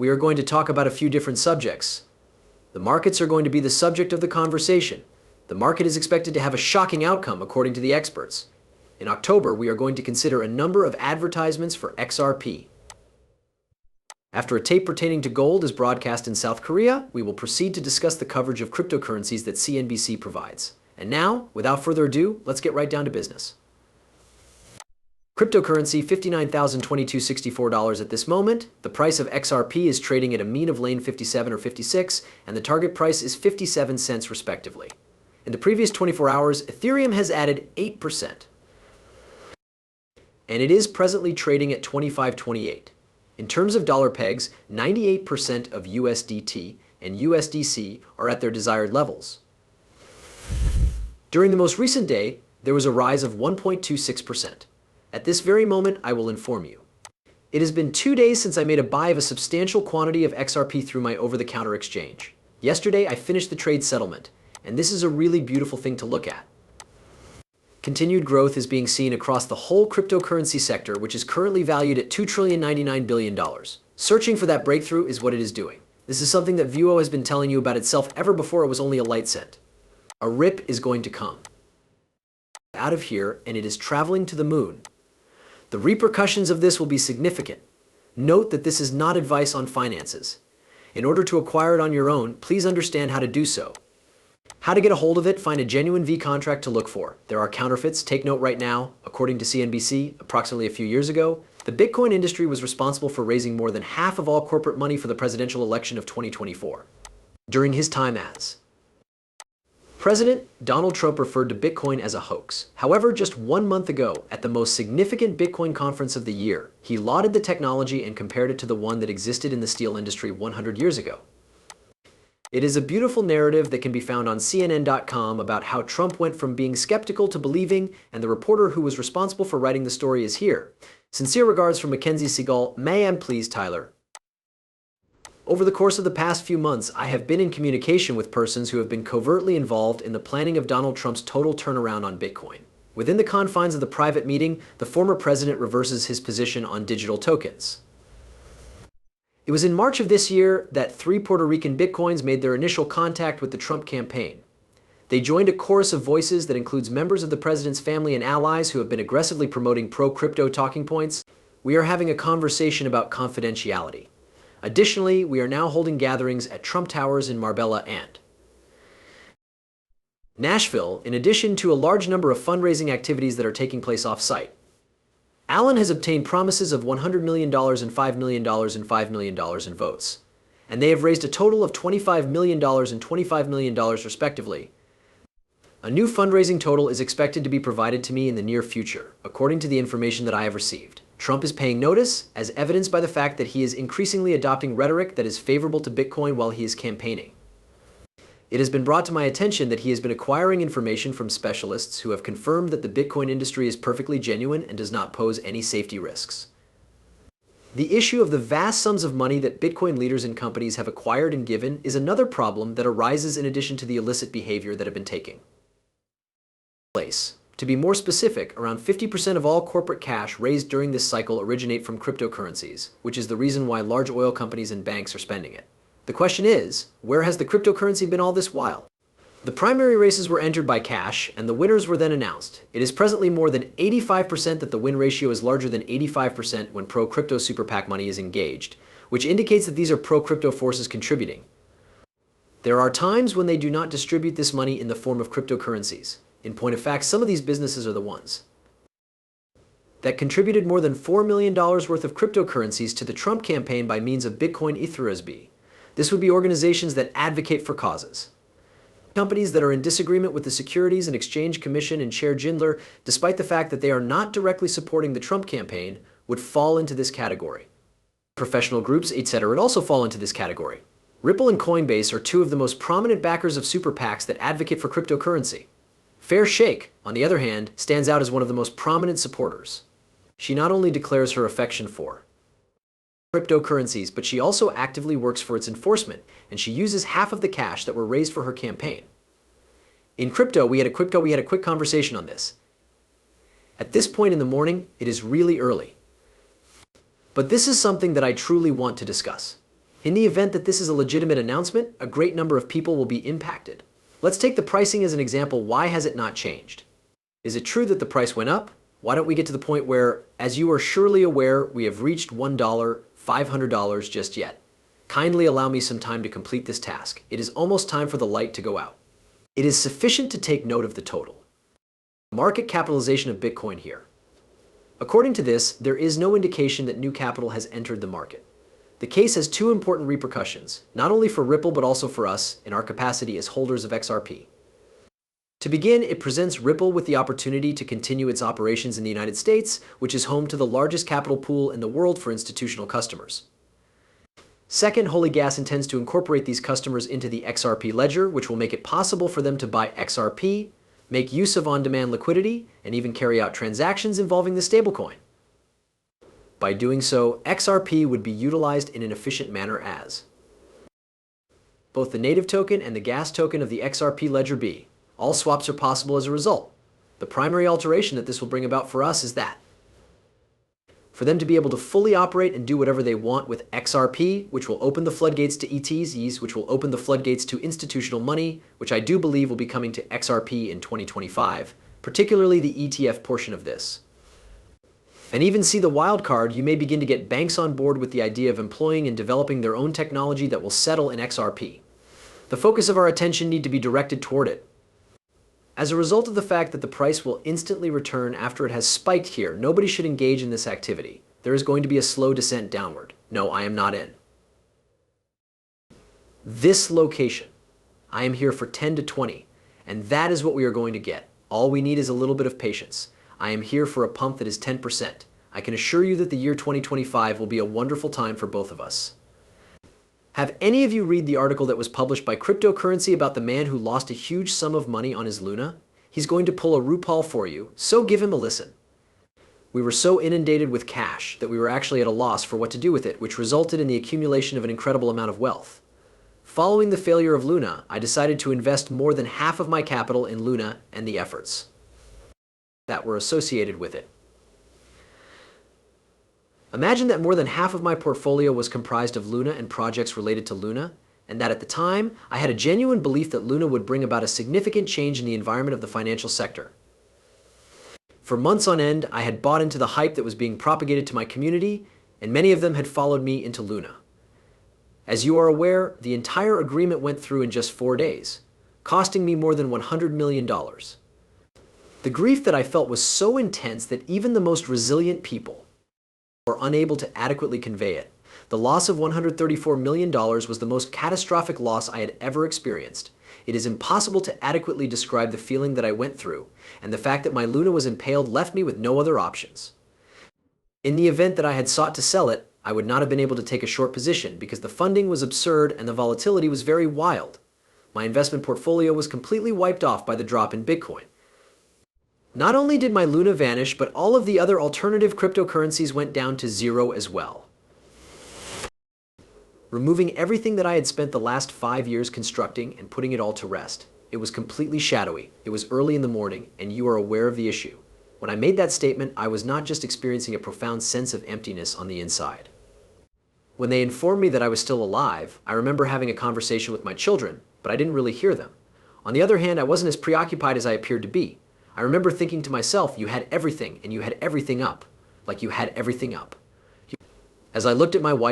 we are going to talk about a few different subjects. The markets are going to be the subject of the conversation. The market is expected to have a shocking outcome according to the experts. In October, we are going to consider a number of advertisements for XRP. After a tape pertaining to gold is broadcast in South Korea, we will proceed to discuss the coverage of cryptocurrencies that CNBC provides. And now, without further ado, let's get right down to business. Cryptocurrency, $59,022.64 at this moment. The price of XRP is trading at a mean of lane 57 or 56, and the target price is 57 cents respectively. In the previous 24 hours, Ethereum has added 8%. And it is presently trading at 25.28. In terms of dollar pegs, 98% of USDT and USDC are at their desired levels. During the most recent day, there was a rise of 1.26%. At this very moment, I will inform you. It has been 2 days since I made a buy of a substantial quantity of XRP through my over-the-counter exchange. Yesterday, I finished the trade settlement, and this is a really beautiful thing to look at. Continued growth is being seen across the whole cryptocurrency sector, which is currently valued at $2.099 trillion. Searching for that breakthrough is what it is doing. This is something that Vuo has been telling you about itself ever before it was only a light cent. A rip is going to come out of here, and it is traveling to the moon. The repercussions of this will be significant. Note that this is not advice on finances. In order to acquire it on your own, please understand how to do so. How to get a hold of it, find a genuine V contract to look for. There are counterfeits. Take note right now, according to CNBC, approximately a few years ago, the Bitcoin industry was responsible for raising more than half of all corporate money for the presidential election of 2024. During his time as President, Donald Trump referred to Bitcoin as a hoax. However, just 1 month ago, at the most significant Bitcoin conference of the year, he lauded the technology and compared it to the one that existed in the steel industry 100 years ago. It is a beautiful narrative that can be found on CNN.com about how Trump went from being skeptical to believing, and the reporter who was responsible for writing the story is here. Sincere regards from Mackenzie Seagull. Ma'am, please, Tyler. Over the course of the past few months, I have been in communication with persons who have been covertly involved in the planning of Donald Trump's total turnaround on Bitcoin. Within the confines of the private meeting, the former president reverses his position on digital tokens. It was in March of this year that 3 Puerto Rican Bitcoins made their initial contact with the Trump campaign. They joined a chorus of voices that includes members of the president's family and allies who have been aggressively promoting pro-crypto talking points. We are having a conversation about confidentiality. Additionally, we are now holding gatherings at Trump Towers in Marbella and Nashville, in addition to a large number of fundraising activities that are taking place off-site. Allen has obtained promises of $100 million and $5 million and $5 million in votes, and they have raised a total of $25 million and $25 million respectively. A new fundraising total is expected to be provided to me in the near future, according to the information that I have received. Trump is paying notice, as evidenced by the fact that he is increasingly adopting rhetoric that is favorable to Bitcoin while he is campaigning. It has been brought to my attention that he has been acquiring information from specialists who have confirmed that the Bitcoin industry is perfectly genuine and does not pose any safety risks. The issue of the vast sums of money that Bitcoin leaders and companies have acquired and given is another problem that arises in addition to the illicit behavior that have been taking place. To be more specific, around 50% of all corporate cash raised during this cycle originate from cryptocurrencies, which is the reason why large oil companies and banks are spending it. The question is, where has the cryptocurrency been all this while? The primary races were entered by cash, and the winners were then announced. It is presently more than 85% that the win ratio is larger than 85% when pro-crypto super PAC money is engaged, which indicates that these are pro-crypto forces contributing. There are times when they do not distribute this money in the form of cryptocurrencies. In point of fact, some of these businesses are the ones that contributed more than $4 million worth of cryptocurrencies to the Trump campaign by means of Bitcoin Xrp. This would be organizations that advocate for causes. Companies that are in disagreement with the Securities and Exchange Commission and Chair Jindler, despite the fact that they are not directly supporting the Trump campaign, would fall into this category. Professional groups, etc. would also fall into this category. Ripple and Coinbase are 2 of the most prominent backers of super PACs that advocate for cryptocurrency. Fair Shake, on the other hand, stands out as one of the most prominent supporters. She not only declares her affection for cryptocurrencies, but she also actively works for its enforcement, and she uses half of the cash that were raised for her campaign. In crypto, we had a quick conversation on this. At this point in the morning, it is really early. But this is something that I truly want to discuss. In the event that this is a legitimate announcement, a great number of people will be impacted. Let's take the pricing as an example. Why has it not changed? Is it true that the price went up? Why don't we get to the point where, as you are surely aware, we have reached $1, $500 just yet? Kindly allow me some time to complete this task. It is almost time for the light to go out. It is sufficient to take note of the total market capitalization of Bitcoin here. According to this, there is no indication that new capital has entered the market. The case has two important repercussions, not only for Ripple but also for us in our capacity as holders of XRP. To begin, it presents Ripple with the opportunity to continue its operations in the United States, which is home to the largest capital pool in the world for institutional customers. Second, Holy Gas intends to incorporate these customers into the XRP ledger, which will make it possible for them to buy XRP, make use of on-demand liquidity, and even carry out transactions involving the stablecoin. By doing so, XRP would be utilized in an efficient manner as both the native token and the gas token of the XRP ledger B. All swaps are possible as a result. The primary alteration that this will bring about for us is that for them to be able to fully operate and do whatever they want with XRP, which will open the floodgates to ETZs, which will open the floodgates to institutional money, which I do believe will be coming to XRP in 2025, particularly the ETF portion of this. And even see the wild card, you may begin to get banks on board with the idea of employing and developing their own technology that will settle in XRP. The focus of our attention need to be directed toward it. As a result of the fact that the price will instantly return after it has spiked here, nobody should engage in this activity. There is going to be a slow descent downward. No, I am not in this location. I am here for 10 to 20, and that is what we are going to get. All we need is a little bit of patience. I am here for a pump that is 10%. I can assure you that the year 2025 will be a wonderful time for both of us. Have any of you read the article that was published by Cryptocurrency about the man who lost a huge sum of money on his Luna? He's going to pull a RuPaul for you, so give him a listen. We were so inundated with cash that we were actually at a loss for what to do with it, which resulted in the accumulation of an incredible amount of wealth. Following the failure of Luna, I decided to invest more than half of my capital in Luna and the efforts that were associated with it. Imagine that more than half of my portfolio was comprised of Luna and projects related to Luna, and that at the time, I had a genuine belief that Luna would bring about a significant change in the environment of the financial sector. For months on end, I had bought into the hype that was being propagated to my community, and many of them had followed me into Luna. As you are aware, the entire agreement went through in just 4 days, costing me more than $100 million. The grief that I felt was so intense that even the most resilient people were unable to adequately convey it. The loss of $134 million was the most catastrophic loss I had ever experienced. It is impossible to adequately describe the feeling that I went through, and the fact that my Luna was impaled left me with no other options. In the event that I had sought to sell it, I would not have been able to take a short position because the funding was absurd and the volatility was very wild. My investment portfolio was completely wiped off by the drop in Bitcoin. Not only did my Luna vanish, but all of the other alternative cryptocurrencies went down to zero as well, removing everything that I had spent the last 5 years constructing and putting it all to rest. It was completely shadowy. It was early in the morning, and you are aware of the issue. When I made that statement, I was not just experiencing a profound sense of emptiness on the inside. When they informed me that I was still alive, I remember having a conversation with my children, but I didn't really hear them. On the other hand, I wasn't as preoccupied as I appeared to be. I remember thinking to myself, you had everything, and you had everything up. Like you had everything up. As I looked at my wife,